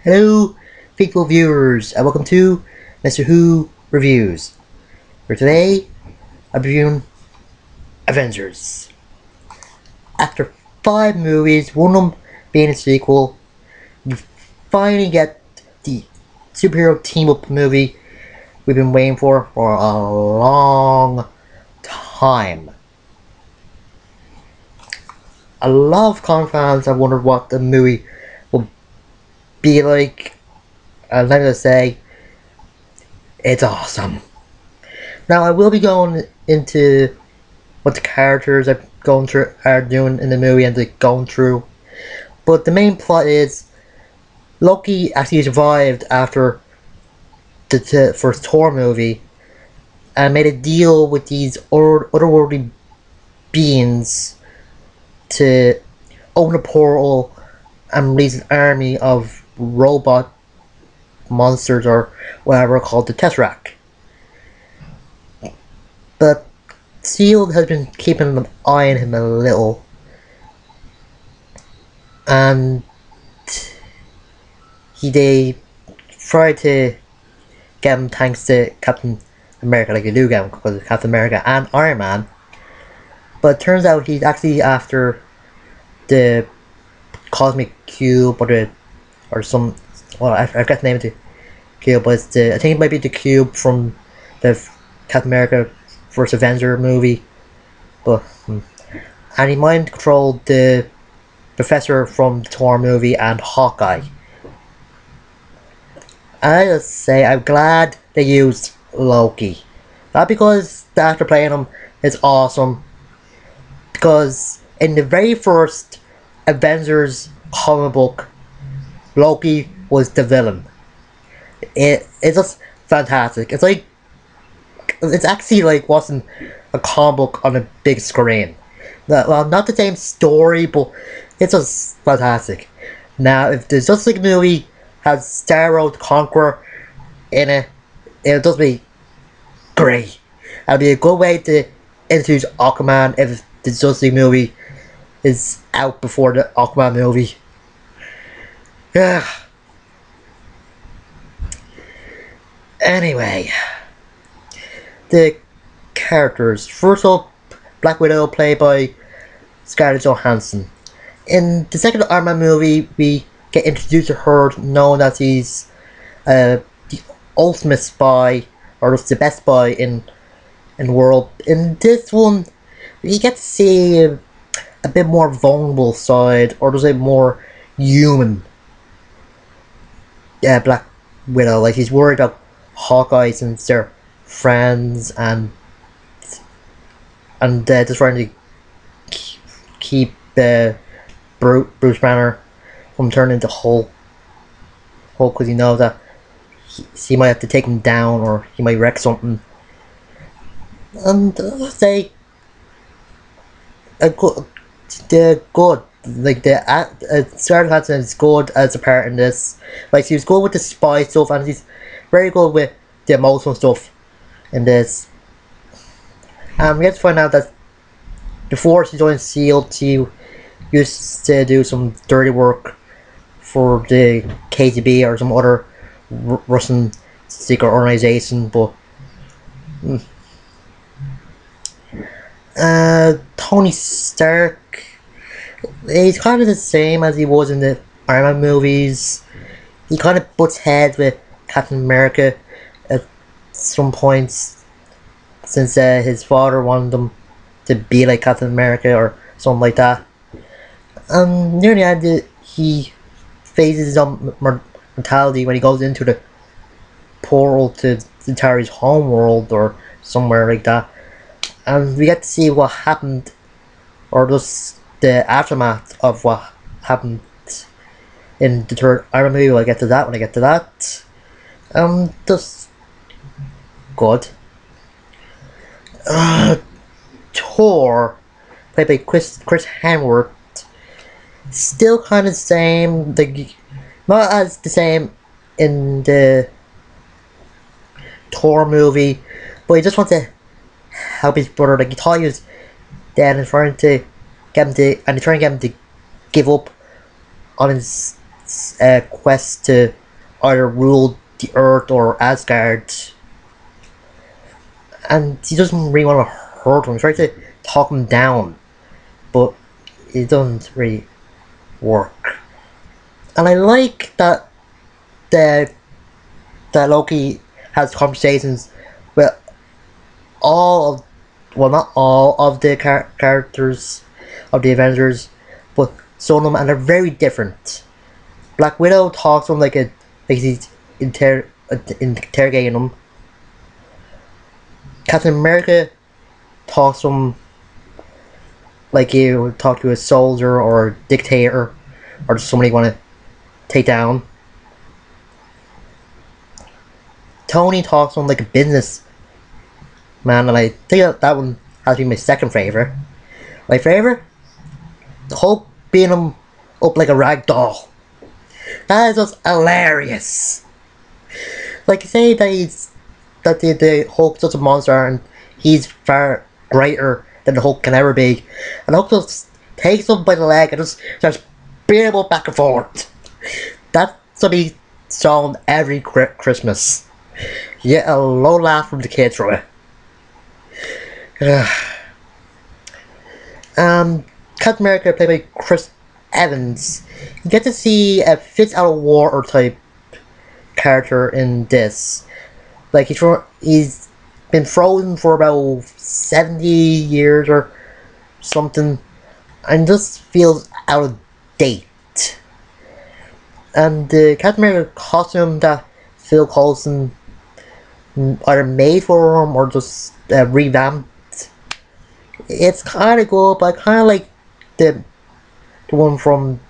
Hello, faithful viewers, and welcome to Mr.Who Reviews. For today, I'm reviewing Avengers. After 5 movies, one of them being a sequel, we finally get the superhero team-up movie we've been waiting for a long time. A lot of comic fans have wondered what the movie will be like, and let me just say, it's awesome. Now I will be going into what the characters are doing in the movie and they're going through, but the main plot is Loki actually survived after the first Thor movie and made a deal with these otherworldly beings to open a portal and release an army of robot monsters or whatever called the Tesseract. But Shield has been keeping an eye on him a little, and they tried to get him thanks to Captain America, like they do get him because of Captain America and Iron Man. But it turns out he's actually after the Cosmic Cube or some. Well, I forgot the name of the cube, but it's I think it might be the cube from the Captain America first Avenger movie. But and he mind controlled the Professor from the Thor movie and Hawkeye. And I just say I'm glad they used Loki. Not because the actor playing him is awesome, because in the very first Avengers comic book, Loki was the villain. It's just fantastic. It's actually like watching a comic book on a big screen. Well, not the same story, but it's just fantastic. Now, if the Justice League movie has Starro the Conqueror in it, it'll just be great. It'll be a good way to introduce Aquaman if the Justice League movie is out before the Aquaman movie. Yeah. Anyway, the characters. First up, Black Widow, played by Scarlett Johansson. In the second Iron Man movie, we get introduced to her, known as she's the ultimate spy, or just the best spy in the world. In this one, we get to see a bit more vulnerable side, or just a more human Black Widow. Like, he's worried about Hawkeye since they're friends, and just trying to keep Bruce Banner from turning into Hulk because he knows that he might have to take him down or he might wreck something. And say they're good. Like Scarlett Johansson is good as a part in this. Like, she was good with the spy stuff, and she's very good with the emotional stuff in this. And we have to find out that before she joined SEAL, she used to do some dirty work for the KGB or some other Russian secret organization. But Tony Stark, he's kind of the same as he was in the Iron Man movies. He kind of butts heads with Captain America at some points, since his father wanted him to be like Captain America or something like that. Near the end, he faces his own mortality when he goes into the portal to Tari's home world or somewhere like that. And we get to see what happened, or just the aftermath of what happened in the third Iron Man movie. I'll get to that when I get to that. Just good. Thor, played by Chris Hemsworth, still kind of the same. Like, not as the same in the Thor movie, but he just wants to help his brother. Like, he thought he was dead and trying to get him to give up on his quest to either rule the Earth or Asgard, and he doesn't really want to hurt him. He tries to talk him down, but it doesn't really work. And I like that the that Loki has conversations with all of, well, not all of the characters of the Avengers, but some of them, and they're very different. Black Widow talks to him like he's interrogating him. Captain America talks to him like he would talk to a soldier or a dictator or just somebody you want to take down. Tony talks to him like a business man, and I think that one has to be my second favourite. My favourite? The Hulk beating him up like a rag doll. That is just hilarious. Like, say that the Hulk's just a monster and he's far greater than the Hulk can ever be, and the Hulk just takes him by the leg and just starts beating him up back and forth. That's what he saw him every Christmas. You get a low laugh from the kids from it. Captain America, played by Chris Evans, you get to see a Fitz out of water type character in this. Like, he's been frozen for about 70 years or something, and just feels out of date. And the Captain America costume that Phil Coulson either made for him or just revamped, it's kind of good, but I kind of like the one from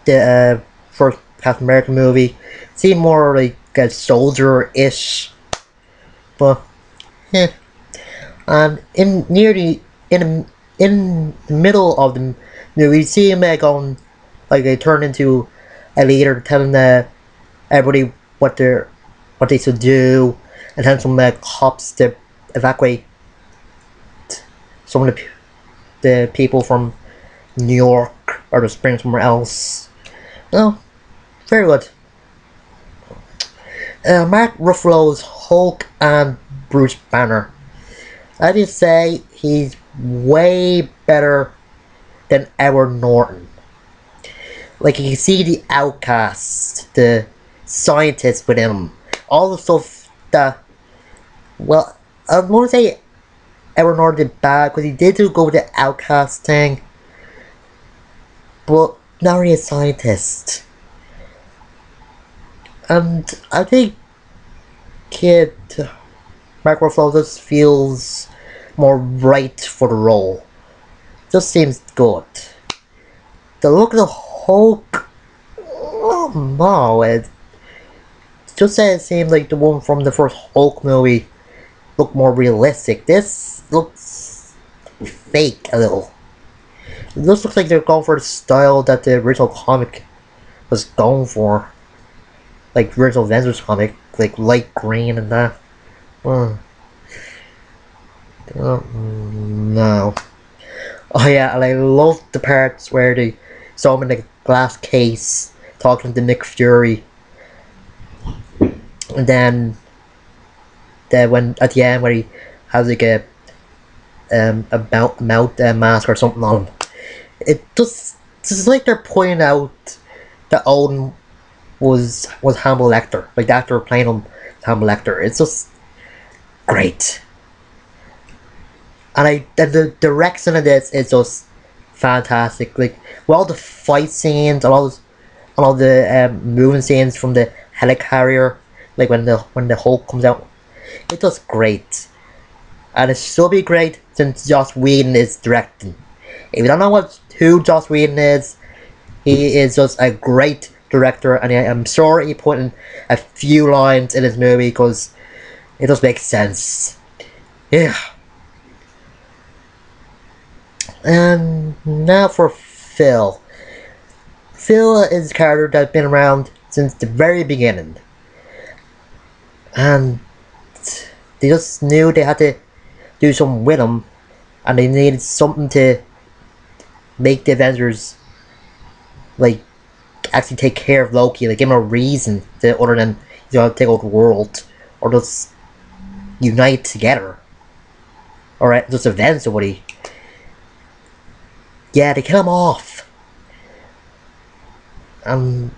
the first Captain America movie. Seemed more like a soldier-ish, but yeah. And in the middle of the movie, you see him going, like, they turn into a leader, telling everybody what they should do, and telling some cops to evacuate some of the people from New York or just bring somewhere else. No, very good. Mark Ruffalo's Hulk and Bruce Banner. I just say he's way better than Edward Norton. Like, you can see the outcast, the scientist within him, all the stuff that, well, I won't say Edward Norton did bad, because he did go with the outcast thing, but not really a scientist. And I think Mark Ruffalo just feels more right for the role. Just seems good. The look of the Hulk, oh no, it seems like the one from the first Hulk movie looked more realistic. This looks fake a little. It just looks like they're going for the style that the original comic was going for. Like the original Avengers comic, like light green and that. No. Oh yeah, and I love the parts where they saw him in the glass case talking to Nick Fury, and then when at the end where he has like a mouth mask or something on him, it just like they're pointing out that Odin was Hannibal Lecter, like the actor playing him, Hannibal Lecter. It's just great. And the direction of this is just fantastic. Like, with all the fight scenes and all the moving scenes from the helicarrier, like when the Hulk comes out, it's just great. And it should be great since Joss Whedon is directing. If you don't know who Joss Whedon is, he is just a great director, and I'm sure he put in a few lines in his movie because it does make sense. Yeah. And now for Phil. Phil is a character that's been around since the very beginning. And they just knew they had to do something with him, and they needed something to make the Avengers, like, actually take care of Loki, like give him a reason to, other than take over the world or just unite together, or just avenge somebody. Yeah, they kill him off, and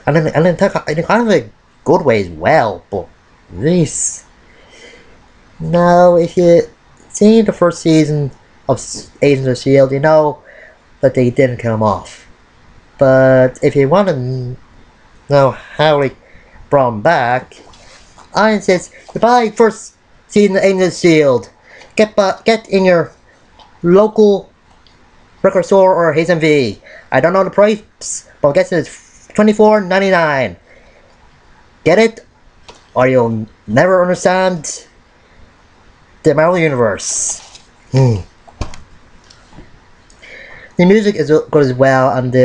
in kind of a good way as well. But this, now if you seen the first season of Agents of Shield, you know that they didn't kill him off. But if you want to know how they brought him back, I insist you buy first season of Agents of Shield. Get in your local record store or HMV. I don't know the price, but I'm guessing it's $24.99. Get it, or you'll never understand the Marvel Universe. The music is good as well, and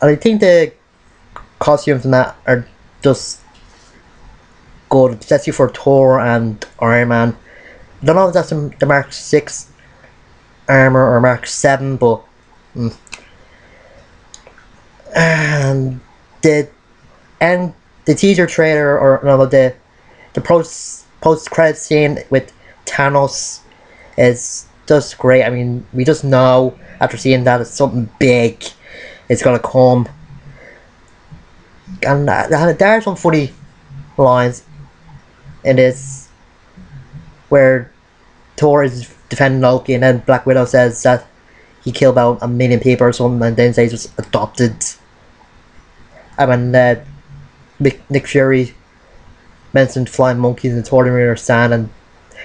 I think the costumes and that are just good, especially for Thor and Iron Man. I don't know if that's the Mark 6 armor or Mark 7, but and the teaser trailer, or no, the post credit scene with Thanos is just great. I mean, we just know after seeing that it's something big is gonna come, and there are some funny lines in this where Thor is defending Loki, and then Black Widow says that he killed about 1 million people or something, and then says he was adopted. I mean, Nick Fury mentioned flying monkeys and Thor didn't really understand, and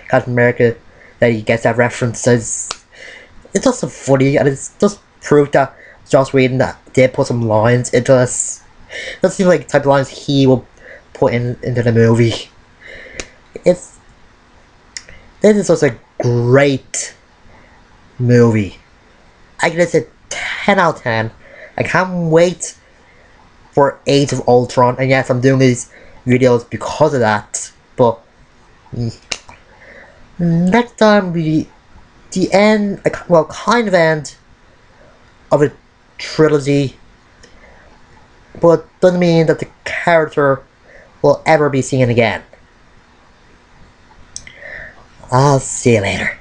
Captain America, that he gets that reference. It's just so funny, and it's just proof that Joss Whedon that did put some lines into this. It doesn't seem like the type of lines he will put into the movie. This is such a great movie. I give this a 10 out of 10. I can't wait for Age of Ultron, and yes, I'm doing these videos because of that. But next time the end, well, kind of end of a trilogy, but doesn't mean that the character will ever be seen again. I'll see you later.